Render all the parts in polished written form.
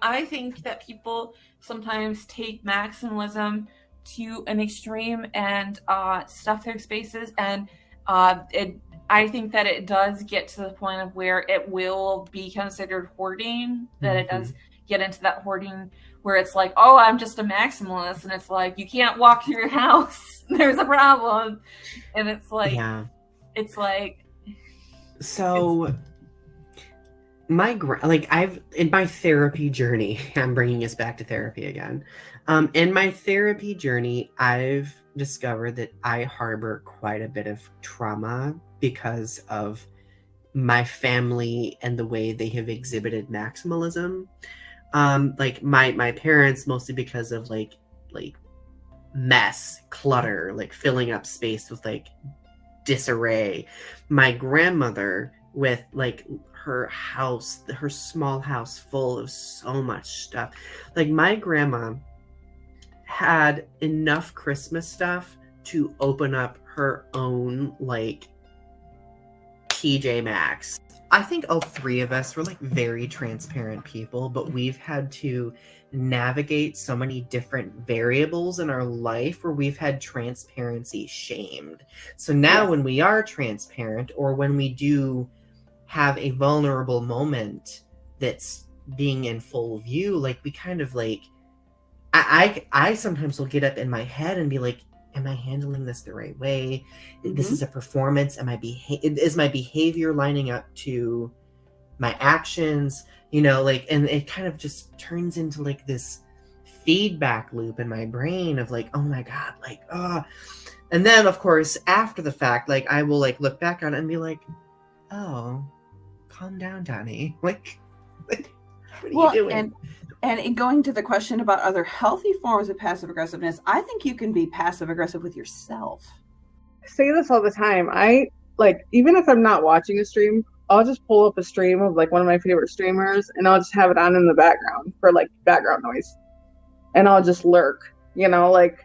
I think that people sometimes take maximalism to an extreme and stuff their spaces, and I think that it does get to the point of where it will be considered hoarding, that it does get into that hoarding where it's like, oh, I'm just a maximalist, and it's like, you can't walk through your house. There's a problem. And it's like, so in my therapy journey, I'm bringing us back to therapy again. In my therapy journey, I've discovered that I harbor quite a bit of trauma because of my family and the way they have exhibited maximalism. Like my parents, mostly because of like mess, clutter, like filling up space with like disarray. My grandmother with like her house, her small house full of so much stuff. Like my grandma had enough Christmas stuff to open up her own like TJ Maxx. I think all three of us were like very transparent people, but we've had to navigate so many different variables in our life where we've had transparency shamed. So now when we are transparent, or when we do have a vulnerable moment that's being in full view, like we kind of like, I sometimes will get up in my head and be like, am I handling this the right way? This is a performance. Is my behavior lining up to my actions? You know, like, and it kind of just turns into like this feedback loop in my brain of like, oh my God, like, and then of course, after the fact, like I will like look back on it and be like, oh, calm down, Donny. Like, what are you doing? And in going to the question about other healthy forms of passive aggressiveness, I think you can be passive aggressive with yourself. I say this all the time. I like, even if I'm not watching a stream, I'll just pull up a stream of like one of my favorite streamers and I'll just have it on in the background for like background noise. And I'll just lurk, you know, like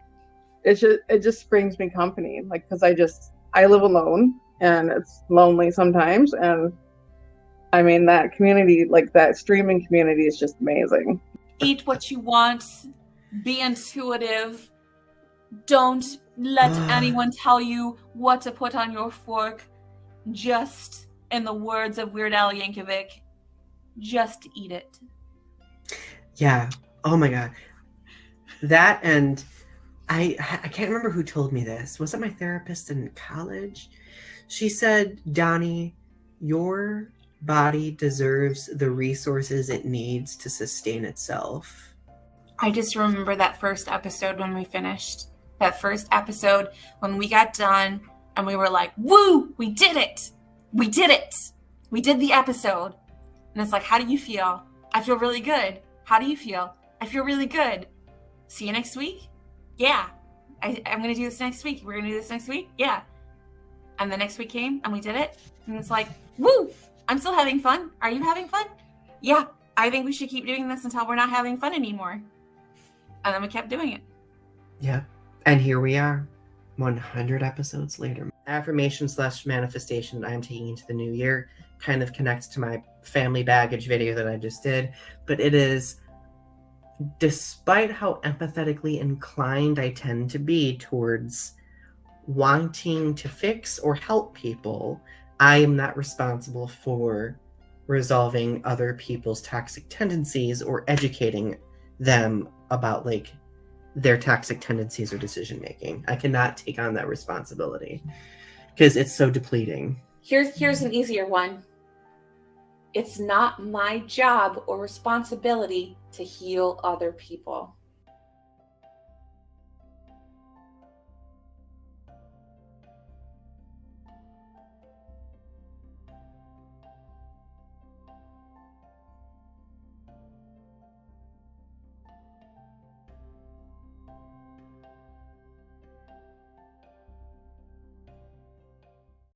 it just brings me company. Like, cause I live alone and it's lonely sometimes. And I mean, that community, like that streaming community is just amazing. Eat what you want, be intuitive. Don't let anyone tell you what to put on your fork. Just, in the words of Weird Al Yankovic, just eat it. Yeah. Oh my God. That, and I can't remember who told me this. Was it my therapist in college? She said, Donny, your body deserves the resources it needs to sustain itself. I just remember that first episode when we finished. That first episode when we got done and we were like, woo, we did it. We did it. We did the episode. And it's like, how do you feel? I feel really good. How do you feel? I feel really good. See you next week? Yeah. I'm going to do this next week. We're going to do this next week? Yeah. And the next week came and we did it. And it's like, woo, I'm still having fun. Are you having fun? Yeah. I think we should keep doing this until we're not having fun anymore. And then we kept doing it. Yeah. And here we are, 100 episodes later. Affirmation/manifestation that I'm taking into the new year kind of connects to my family baggage video that I just did. But it is, despite how empathetically inclined I tend to be towards wanting to fix or help people, I am not responsible for resolving other people's toxic tendencies or educating them about like their toxic tendencies or decision making. I cannot take on that responsibility because it's so depleting. Here's an easier one. It's not my job or responsibility to heal other people.